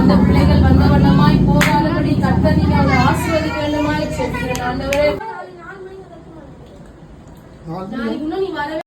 அந்த பிள்ளைகள் வந்த வண்ணமாய் போராடபடி கர்த்தர் நீங்க அவளை ஆசீர்வதிக்க வேண்டுமாய் செல்கிறேன் ஆண்டவரே. நாளைக்கு இன்னும் நீ வரவே